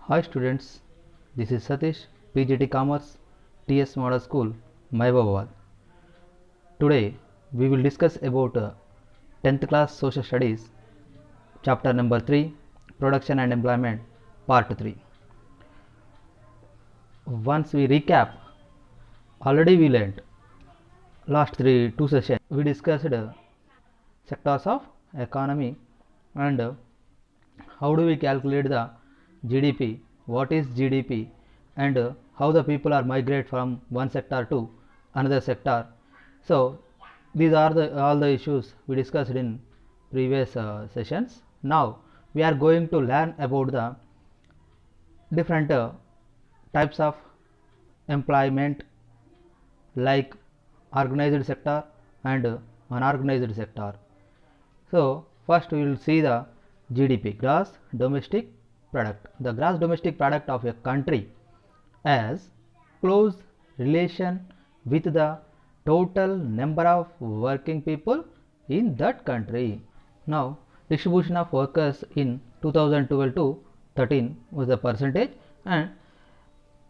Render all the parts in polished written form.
Hi students, this is Satish, PGT Commerce, TS Model School, Mahbubabad. Today we will discuss about 10th class Social Studies, chapter number 3, Production and Employment, part 3. Once we recap, already we learned last two sessions. We discussed sectors of economy and how do we calculate the GDP, what is GDP, and how the people are migrate from one sector to another sector. So these are all the issues we discussed in previous sessions. Now we are going to learn about the different types of employment, like organized sector and unorganized sector. So first we will see the GDP, gross domestic product. The gross domestic product of a country has close relation with the total number of working people in that country. Now distribution of workers in 2012 to 13 was the percentage, and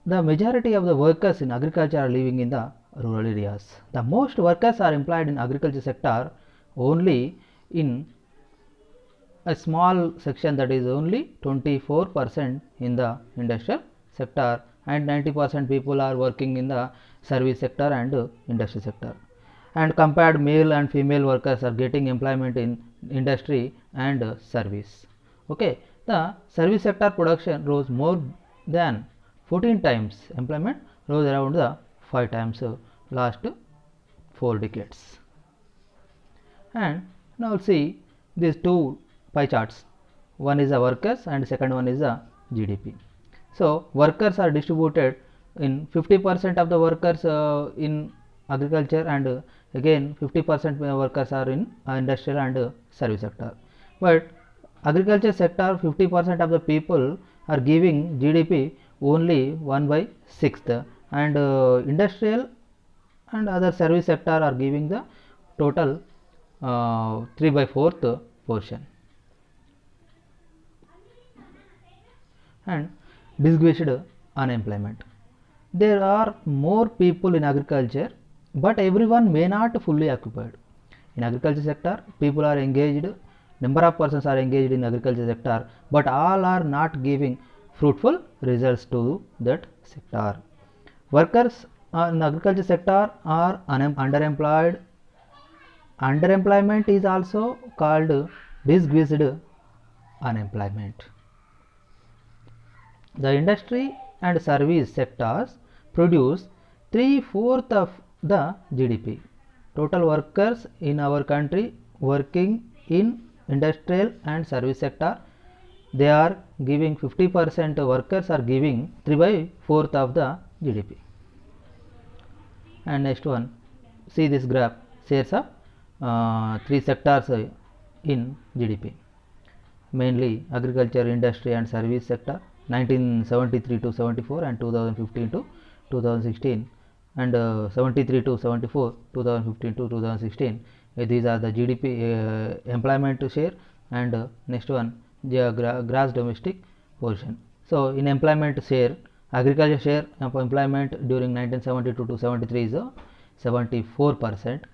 the majority of the workers in agriculture are living in the rural areas. The most workers are employed in agriculture sector only in a small section, that is only 24% in the industrial sector, and 90% people are working in the service sector and industry sector. And compared, male and female workers are getting employment in industry and service. Okay, the service sector production rose more than 14 times, employment rose around the 5 times last 4 decades. And now see these two pie charts. One is the workers and second one is the GDP. So workers are distributed in 50% of the workers in agriculture, and again 50% workers are in industrial and service sector. But agriculture sector, 50% of the people are giving GDP only 1/6, and industrial and other service sector are giving the total 3/4 portion. And disguised unemployment. There are more people in agriculture, but everyone may not fully occupied. In agriculture sector, people are engaged, number of persons are engaged in agriculture sector, but all are not giving fruitful results to that sector. Workers in agriculture sector are underemployed. Underemployment is also called disguised unemployment. The industry and service sectors produce 3/4 of the GDP. Total workers in our country working in industrial and service sector, they are giving 50%, workers are giving 3/4 of the GDP. And next one, see this graph, shares of three sectors in GDP, mainly agriculture, industry and service sector, 1973 to 74 and 2015 to 2016, and 73 to 74, 2015 to 2016. These are the GDP employment share, and next one, the gross domestic portion. So in employment share, agriculture share of employment during 1972 to 73 is 74%,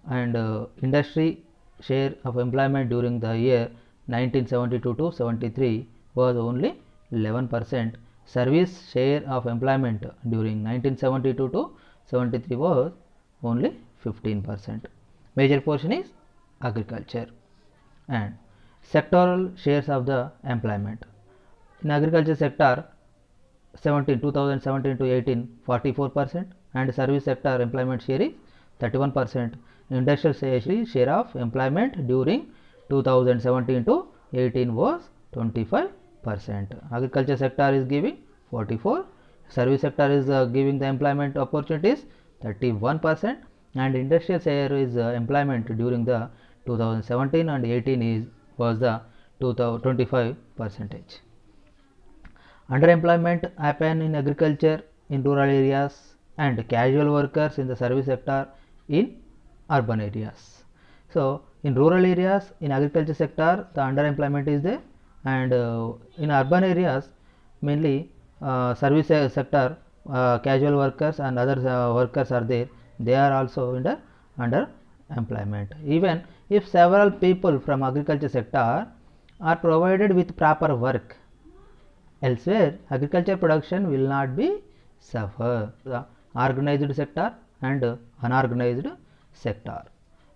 and industry share of employment during the year 1972 to 73 was only 11%. Service share of employment during 1972 to 73 was only 15%. Major portion is agriculture. And sectoral shares of the employment. In agriculture sector, 2017 to 18, 44%, and service sector employment share is 31%. Industrial share of employment during 2017 to 18 was 25%. Agriculture sector is giving 44%, service sector is giving the employment opportunities 31%, and industrial share is employment during the 2017 and 18 was the 25%. Underemployment happen in agriculture in rural areas, and casual workers in the service sector in urban areas. So in rural areas, in agriculture sector, the underemployment is there, and in urban areas mainly service sector, casual workers and other workers are there, they are also under employment. Even if several people from agriculture sector are provided with proper work, elsewhere agriculture production will not be suffer. The organized sector and unorganized sector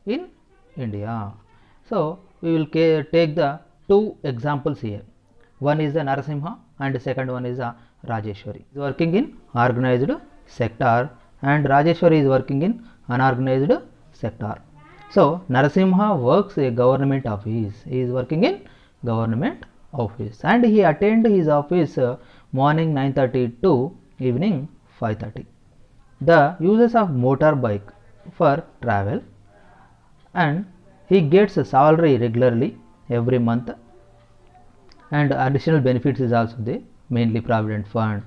in India. So we will take the two examples here. One is the Narasimha and the second one is the Rajeshwari. Is working in organized sector and Rajeshwari is working in unorganized sector. So Narasimha works a government office. He is working in government office and he attend his office morning 9:30 to evening 5:30. The uses of motorbike for travel and he gets a salary regularly every month and additional benefits is also there, mainly provident fund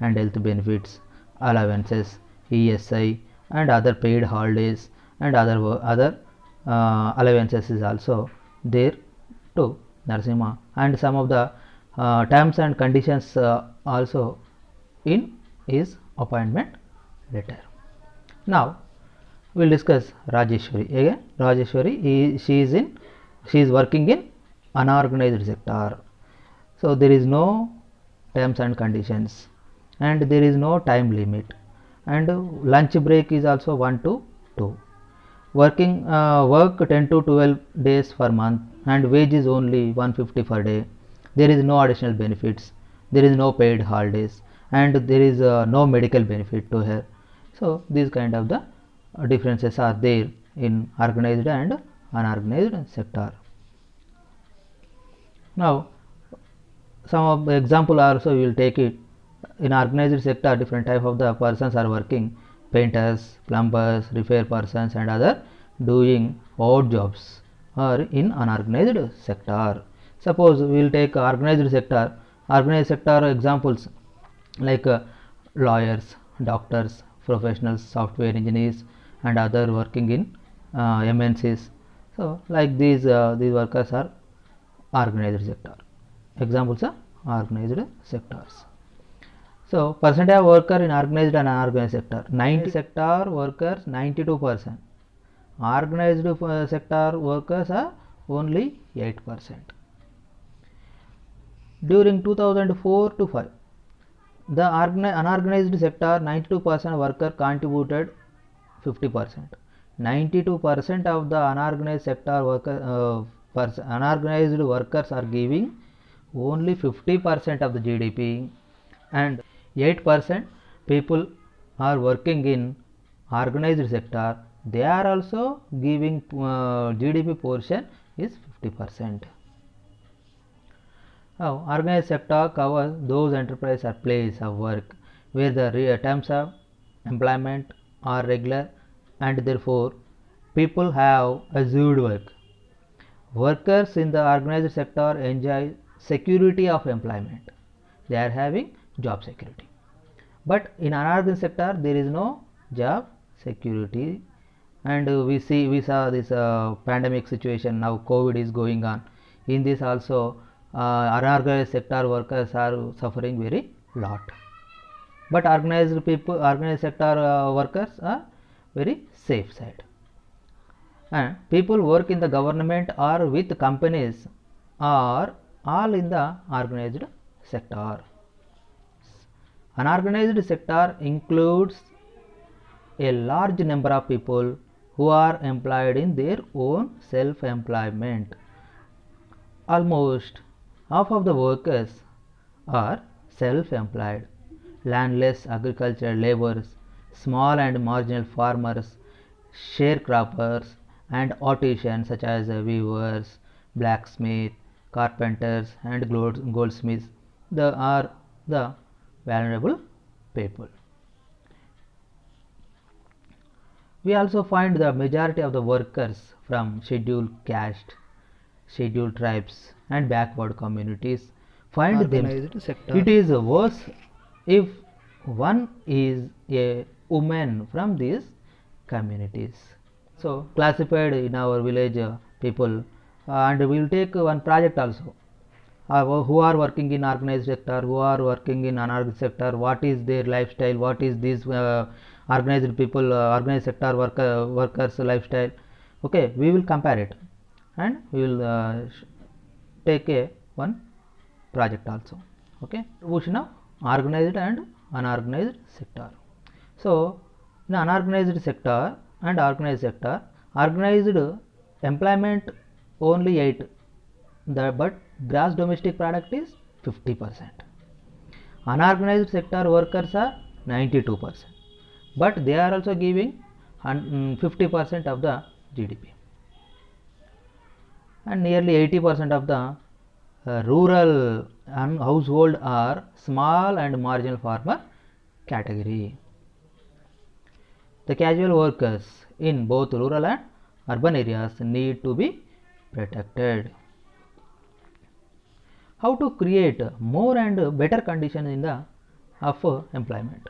and health benefits, allowances, ESI and other paid holidays and other allowances is also there to Narasimha and some of the terms and conditions also in his appointment letter. Now we will discuss Rajeshwari. Again Rajeshwari, she is working in unorganized sector. So there is no terms and conditions and there is no time limit and lunch break is also 1 to 2. Working work 10 to 12 days per month and wage is only 150 per day. There is no additional benefits, there is no paid holidays and there is no medical benefit to her. So these kind of the differences are there in organized and unorganized sector. Now some of the example also we will take it. In organized sector different type of the persons are working, painters, plumbers, repair persons and other doing odd jobs are in unorganized sector. Suppose we will take organized sector examples like lawyers, doctors, professionals, software engineers and other working in MNCs. So like these workers are organized sector. Examples are organized sectors. So percentage of worker in organized and unorganized sector, 90 sector workers 92%, organized sector workers are only 8%. During 2004 to 5, the unorganized sector 92% worker contributed 50%. 92% of the unorganized sector worker unorganized workers are giving only 50% of the GDP and 8% people are working in organized sector, they are also giving GDP portion is 50%. Now organized sector covers those enterprises or place of work where the terms of employment are regular and therefore people have assured work. Workers in the organized sector enjoy security of employment, they are having job security, but in unorganized sector there is no job security and we saw this pandemic situation, now COVID is going on, in this also unorganized sector workers are suffering very lot, but organized sector workers are very safe side. And people work in the government or with companies are all in the organized sector. Unorganized sector includes a large number of people who are employed in their own self-employment. Almost half of the workers are self-employed, landless agricultural laborers, small and marginal farmers, sharecroppers and artisans such as weavers, blacksmiths, carpenters and goldsmiths are the vulnerable people. We also find the majority of the workers from scheduled caste, scheduled tribes and backward communities find them. It is worse if one is a woman from these communities. So classified in our village people and we will take one project also. who are working in organized sector, who are working in unorganized sector, what is their lifestyle, what is this organized people, organized sector workers lifestyle. Okay, we will compare it and we will take a one project also. Okay, distribution of organized and unorganized sector. So in unorganized sector and organized sector, organized employment only 8, but gross domestic product is 50%. Unorganized sector workers are 92%, but they are also giving 50% of the GDP, and nearly 80% of the rural household are small and marginal farmer category. The casual workers in both rural and urban areas need to be protected. How to create more and better conditions in the of employment?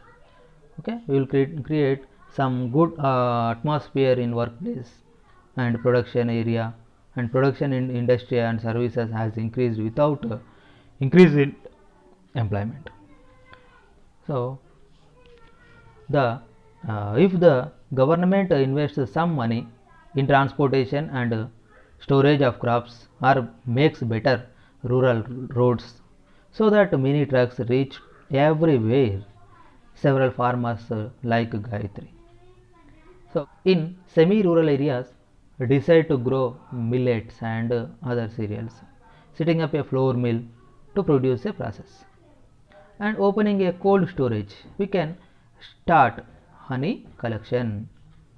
Okay, we will create some good atmosphere in workplace and production area, and production in industry and services has increased without increase in employment. So the if the government invests some money in transportation and storage of crops, or makes better rural roads so that many trucks reach everywhere, several farmers like Gayatri. So in semi-rural areas decide to grow millets and other cereals, setting up a flour mill to produce a process, and opening a cold storage. We can start honey collection.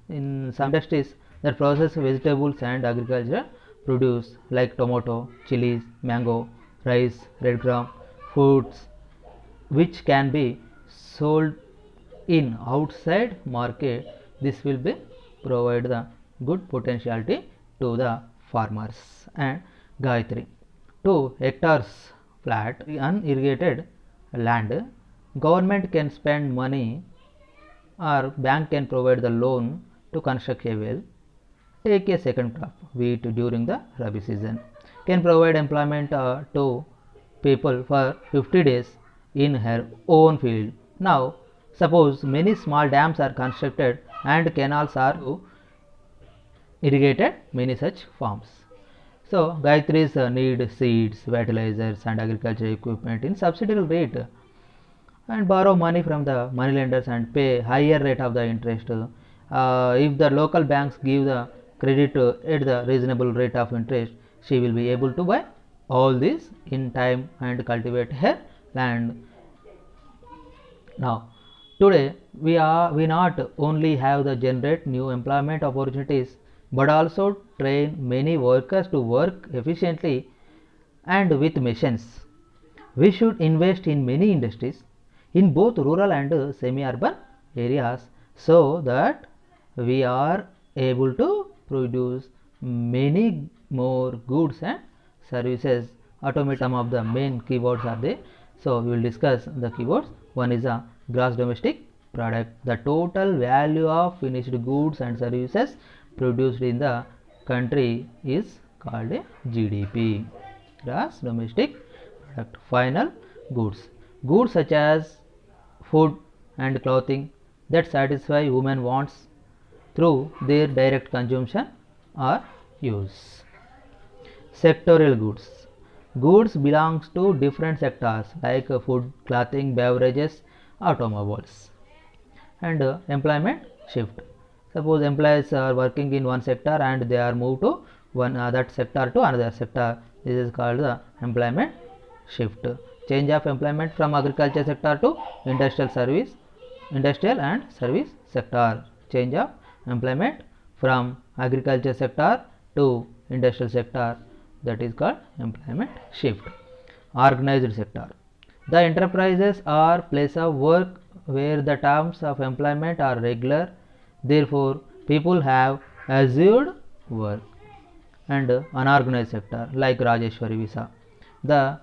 In some industries that process vegetables and agriculture produce like tomato, chilies, mango, rice, red gram, fruits, which can be sold in outside market. This will be provide the good potentiality to the farmers. And Gayatri, 2 hectares flat unirrigated land, government can spend money or bank can provide the loan to construct a well. Take a second crop, wheat, during the Rabi season, can provide employment to people for 50 days in her own field. Now suppose many small dams are constructed and canals are irrigated many such farms. So Gayatri's need seeds, fertilizers and agriculture equipment in subsidiary rate, and borrow money from the money lenders and pay higher rate of the interest. If the local banks give the credit at the reasonable rate of interest, she will be able to buy all this in time and cultivate her land. Now today we not only have the generate new employment opportunities, but also train many workers to work efficiently and with machines. We should invest in many industries in both rural and semi-urban areas so that we are able to produce many more goods and services. Automate some of the main keywords are there. So we will discuss the keywords. One is a gross domestic product. The total value of finished goods and services produced in the country is called a GDP. Gross domestic product. Final goods. Goods such as food and clothing that satisfy human wants through their direct consumption or use. Sectorial goods. Goods belongs to different sectors like food, clothing, beverages, automobiles. And employment shift. Suppose employees are working in one sector and they are moved to that sector to another sector. This is called the employment shift. Change of employment from agriculture sector to industrial and service sector. Change of employment from agriculture sector to industrial sector, that is called employment shift. Organized sector. The enterprises are place of work where the terms of employment are regular, therefore people have assured work. And unorganized sector like Rajeshwari Visa. The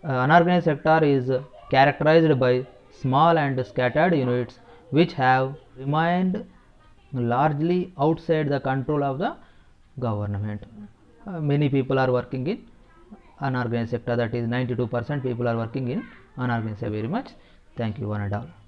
unorganized sector is characterized by small and scattered units which have remained largely outside the control of the government. Many people are working in unorganized sector, that is 92% people are working in unorganized. Very much. Thank you one and all.